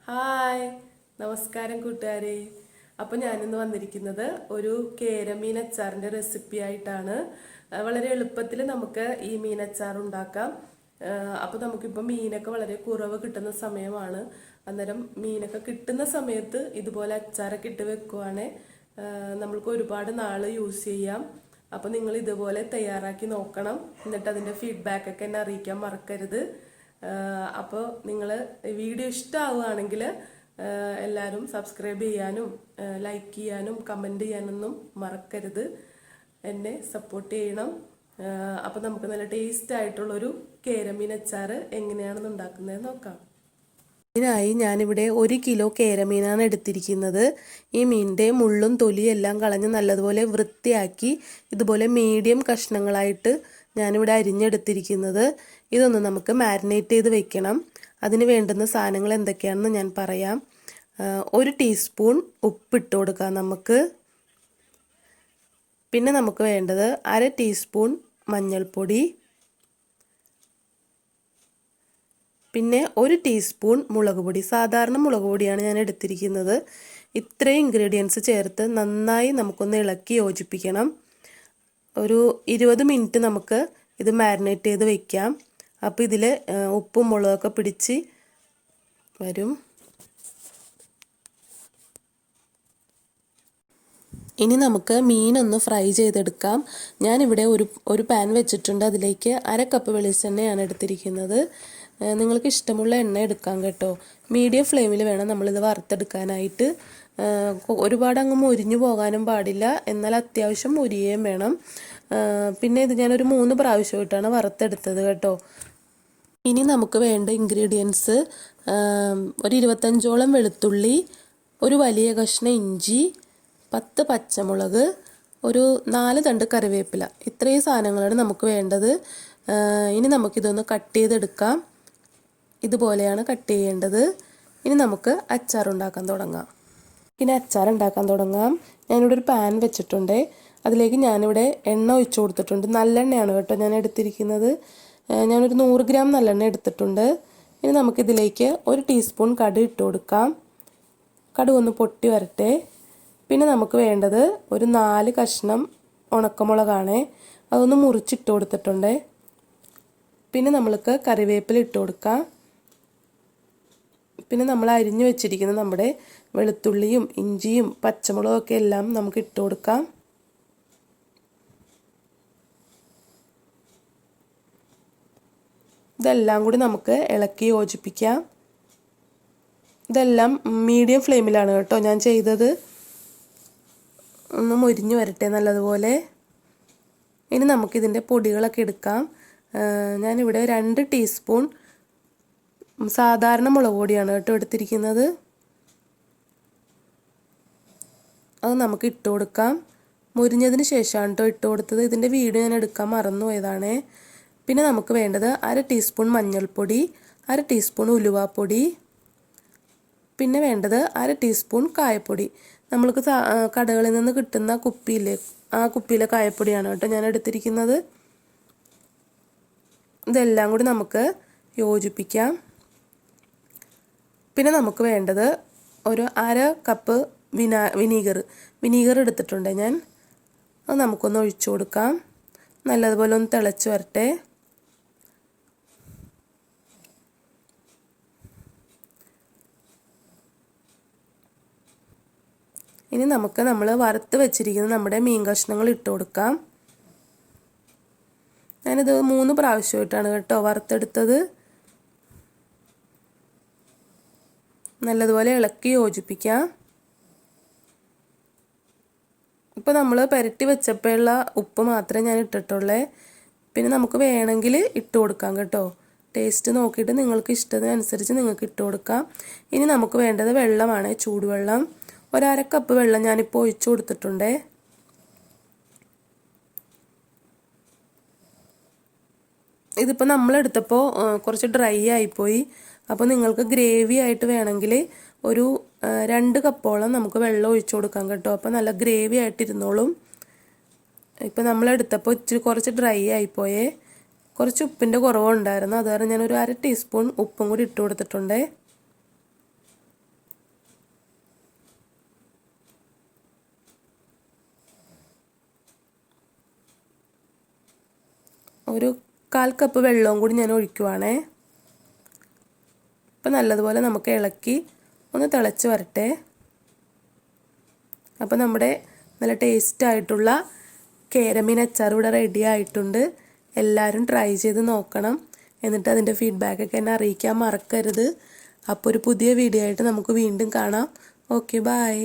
Hi നമസ്കാരം കൂട്ടുകാരെ. അപ്പോൾ ഞാനിന്ന് വന്നിരിക്കുന്നത് ഒരു കേരമീൻ അച്ചാറിൻ്റെ റെസിപ്പി ആയിട്ടാണ്. വളരെ എളുപ്പത്തിൽ നമുക്ക് ഈ മീൻ അച്ചാർ ഉണ്ടാക്കാം. അപ്പോൾ നമുക്കിപ്പോൾ മീനൊക്കെ വളരെ കുറവ് കിട്ടുന്ന സമയമാണ്. അന്നേരം മീനൊക്കെ കിട്ടുന്ന സമയത്ത് ഇതുപോലെ അച്ചാറൊക്കെ ഇട്ട് വെക്കുവാണെങ്കിൽ നമ്മൾക്ക് ഒരുപാട് നാൾ യൂസ് ചെയ്യാം. അപ്പോൾ നിങ്ങൾ ഇതുപോലെ തയ്യാറാക്കി നോക്കണം. എന്നിട്ട് അതിൻ്റെ ഫീഡ്ബാക്കൊക്കെ എന്നെ അറിയിക്കാൻ മറക്കരുത്. അപ്പോൾ നിങ്ങൾ വീഡിയോ ഇഷ്ടമാവുകയാണെങ്കിൽ എല്ലാവരും സബ്സ്ക്രൈബ് ചെയ്യാനും ലൈക്ക് ചെയ്യാനും കമൻറ്റ് ചെയ്യാനൊന്നും മറക്കരുത്. എന്നെ സപ്പോർട്ട് ചെയ്യണം. അപ്പോൾ നമുക്ക് നല്ല ടേസ്റ്റ് ആയിട്ടുള്ളൊരു കേരമീൻ അച്ചാർ എങ്ങനെയാണെന്ന് ഉണ്ടാക്കുന്നത് നോക്കാം. ഇതിനായി ഞാനിവിടെ 1 കിലോ കേരമീനാണ് എടുത്തിരിക്കുന്നത്. ഈ മീനിൻ്റെ മുള്ളും തൊലിയും എല്ലാം കളഞ്ഞ് നല്ലതുപോലെ വൃത്തിയാക്കി ഇതുപോലെ മീഡിയം കഷ്ണങ്ങളായിട്ട് ഞാനിവിടെ അരിഞ്ഞെടുത്തിരിക്കുന്നത്. ഇതൊന്ന് നമുക്ക് മാരിനേറ്റ് ചെയ്ത് വെക്കണം. അതിന് വേണ്ടുന്ന സാധനങ്ങൾ എന്തൊക്കെയാണെന്ന് ഞാൻ പറയാം. 1 ടീസ്പൂൺ ഉപ്പിട്ട് കൊടുക്കാം നമുക്ക്. പിന്നെ നമുക്ക് വേണ്ടത് 1/2 ടീസ്പൂൺ മഞ്ഞൾപ്പൊടി, പിന്നെ 1 ടീസ്പൂൺ മുളക് പൊടി. സാധാരണ മുളക് പൊടിയാണ് ഞാൻ എടുത്തിരിക്കുന്നത്. ഇത്രയും ഇൻഗ്രീഡിയൻസ് ചേർത്ത് നന്നായി നമുക്കൊന്ന് ഇളക്കി യോജിപ്പിക്കണം. ഒരു 20 മിനിറ്റ് നമുക്ക് ഇത് മാരിനേറ്റ് ചെയ്ത് വെക്കാം. അപ്പോൾ ഇതിൽ ഉപ്പും മുളകൊക്കെ പിടിച്ച് വരും. ഇനി നമുക്ക് മീനൊന്ന് ഫ്രൈ ചെയ്തെടുക്കാം. ഞാനിവിടെ ഒരു പാൻ വെച്ചിട്ടുണ്ട്. അതിലേക്ക് 1/2 കപ്പ് വെളിച്ചെണ്ണയാണ് എടുത്തിരിക്കുന്നത്. നിങ്ങൾക്ക് ഇഷ്ടമുള്ള എണ്ണ എടുക്കാം കേട്ടോ. മീഡിയം ഫ്ലെയിമിൽ വേണം നമ്മളിത് വറുത്തെടുക്കാനായിട്ട്. ഒരുപാട് അങ്ങ് മൊരിഞ്ഞു പോകാനും പാടില്ല, എന്നാൽ അത്യാവശ്യം മൊരിയുകയും വേണം. പിന്നെ ഇത് ഞാനൊരു 3 പ്രാവശ്യമായിട്ടാണ് വറുത്തെടുത്തത് കേട്ടോ. ഇനി നമുക്ക് വേണ്ട ഇൻഗ്രീഡിയൻസ് ഒരു 25ഓളം വെളുത്തുള്ളി, ഒരു വലിയ കഷ്ണം ഇഞ്ചി, 10 പച്ചമുളക്, ഒരു 4 തണ്ട് കറിവേപ്പില. ഇത്രയും സാധനങ്ങളാണ് നമുക്ക് വേണ്ടത്. ഇനി നമുക്കിതൊന്ന് കട്ട് ചെയ്തെടുക്കാം. ഇതുപോലെയാണ് കട്ട് ചെയ്യേണ്ടത്. ഇനി നമുക്ക് അച്ചാർ ഉണ്ടാക്കാൻ തുടങ്ങാം. ഞാനിവിടെ ഒരു പാൻ വെച്ചിട്ടുണ്ട്. അതിലേക്ക് ഞാനിവിടെ എണ്ണ ഒഴിച്ചു കൊടുത്തിട്ടുണ്ട്. നല്ലെണ്ണയാണ് കേട്ടോ ഞാൻ എടുത്തിരിക്കുന്നത്. ഞാനൊരു 100 ഗ്രാം നല്ലെണ്ണ എടുത്തിട്ടുണ്ട്. ഇനി നമുക്കിതിലേക്ക് 1 ടീസ്പൂൺ കടുക് ഇട്ട് കൊടുക്കാം. കടുക് ഒന്ന് പൊട്ടി വരട്ടെ. പിന്നെ നമുക്ക് വേണ്ടത് ഒരു 4 കഷ്ണം ഉണക്കമുളകാണ്. അതൊന്ന് മുറിച്ചിട്ട് കൊടുത്തിട്ടുണ്ട്. പിന്നെ നമ്മൾക്ക് കറിവേപ്പില ഇട്ട് കൊടുക്കാം. പിന്നെ നമ്മൾ അരിഞ്ഞു വെച്ചിരിക്കുന്ന നമ്മുടെ വെളുത്തുള്ളിയും ഇഞ്ചിയും പച്ചമുളകും ഒക്കെ എല്ലാം നമുക്ക് ഇട്ട് കൊടുക്കാം. ഇതെല്ലാം കൂടി നമുക്ക് ഇളക്കി യോജിപ്പിക്കാം. ഇതെല്ലാം മീഡിയം ഫ്ലെയിമിലാണ് കേട്ടോ ഞാൻ ചെയ്തത്. ഒന്ന് മൊരിഞ്ഞു വരട്ടെ നല്ലതുപോലെ. ഇനി നമുക്കിതിൻ്റെ പൊടികളൊക്കെ എടുക്കാം. ഞാനിവിടെ 2 ടീസ്പൂൺ സാധാരണ മുളക് പൊടിയാണ് കേട്ടോ എടുത്തിരിക്കുന്നത്. അത് നമുക്ക് ഇട്ട് കൊടുക്കാം. മുരിഞ്ഞതിന് ശേഷമാണ് കേട്ടോ ഇട്ട് കൊടുത്തത്. ഇതിൻ്റെ വീഡിയോ ഞാൻ എടുക്കാൻ മറന്നുപോയതാണ്. പിന്നെ നമുക്ക് വേണ്ടത് 1/2 ടീസ്പൂൺ മഞ്ഞൾപ്പൊടി, 1/2 ടീസ്പൂൺ ഉലുവാപ്പൊടി, പിന്നെ വേണ്ടത് 1/2 ടീസ്പൂൺ കായപ്പൊടി. നമ്മൾക്ക് കടകളിൽ നിന്ന് കിട്ടുന്ന കുപ്പിയിലെ കുപ്പിയിലെ കായപ്പൊടിയാണ് കേട്ടോ ഞാൻ എടുത്തിരിക്കുന്നത്. ഇതെല്ലാം കൂടി നമുക്ക് യോജിപ്പിക്കാം. പിന്നെ നമുക്ക് വേണ്ടത് ഒരു 1/2 കപ്പ് വിനീഗർ എടുത്തിട്ടുണ്ട് ഞാൻ. അത് നമുക്കൊന്ന് ഒഴിച്ചു കൊടുക്കാം. നല്ലതുപോലെ ഒന്ന് തിളച്ച് വരട്ടെ. ഇനി നമ്മൾ വറുത്ത് വെച്ചിരിക്കുന്ന നമ്മുടെ മീൻ കഷ്ണങ്ങൾ ഇട്ട് കൊടുക്കാം. ഞാനിത് 3 പ്രാവശ്യമായിട്ടാണ് കേട്ടോ വറുത്തെടുത്തത്. നല്ലതുപോലെ ഇളക്കി യോജിപ്പിക്കാം. ഇപ്പോൾ നമ്മൾ പുരട്ടി വെച്ചപ്പോഴുള്ള ഉപ്പ് മാത്രമേ ഞാൻ ഇട്ടിട്ടുള്ളൂ. പിന്നെ നമുക്ക് വേണമെങ്കിൽ ഇട്ട് കൊടുക്കാം കേട്ടോ. ടേസ്റ്റ് നോക്കിയിട്ട് നിങ്ങൾക്ക് ഇഷ്ടത്തിനനുസരിച്ച് നിങ്ങൾക്ക് ഇട്ട് കൊടുക്കാം. ഇനി നമുക്ക് വേണ്ടത് വെള്ളമാണ്, ചൂടുവെള്ളം. 1/2 കപ്പ് വെള്ളം ഞാനിപ്പോൾ ഒഴിച്ചു കൊടുത്തിട്ടുണ്ട്. ഇതിപ്പോൾ നമ്മളെടുത്തപ്പോൾ കുറച്ച് ഡ്രൈ ആയിപ്പോയി. അപ്പോൾ നിങ്ങൾക്ക് ഗ്രേവി ആയിട്ട് വേണമെങ്കിൽ ഒരു 2 കപ്പോളം നമുക്ക് വെള്ളം ഒഴിച്ചു കൊടുക്കാം കേട്ടോ. അപ്പോൾ നല്ല ഗ്രേവി ആയിട്ടിരുന്നോളും. ഇപ്പോൾ നമ്മളെടുത്തപ്പോൾ ഇച്ചിരി കുറച്ച് ഡ്രൈ ആയിപ്പോയേ. കുറച്ച് ഉപ്പിൻ്റെ കുറവുണ്ടായിരുന്നു. അത് കാരണം ഞാനൊരു 1/2 ടീസ്പൂൺ ഉപ്പും കൂടി ഇട്ട് കൊടുത്തിട്ടുണ്ട്. ഒരു 1/4 കപ്പ് വെള്ളവും കൂടി ഞാൻ ഒഴിക്കുവാണേ. അപ്പോൾ നല്ലതുപോലെ നമുക്ക് ഇളക്കി ഒന്ന് തിളച്ച് വരട്ടെ. അപ്പോൾ നമ്മുടെ നല്ല ടേസ്റ്റ് ആയിട്ടുള്ള കേരമീൻ അച്ചാർ ഇവിടെ റെഡി ആയിട്ടുണ്ട്. എല്ലാവരും ട്രൈ ചെയ്ത് നോക്കണം. എന്നിട്ട് അതിൻ്റെ ഫീഡ്ബാക്കൊക്കെ എന്നെ അറിയിക്കാൻ മറക്കരുത്. അപ്പോൾ ഒരു പുതിയ വീഡിയോ ആയിട്ട് നമുക്ക് വീണ്ടും കാണാം. Okay, by.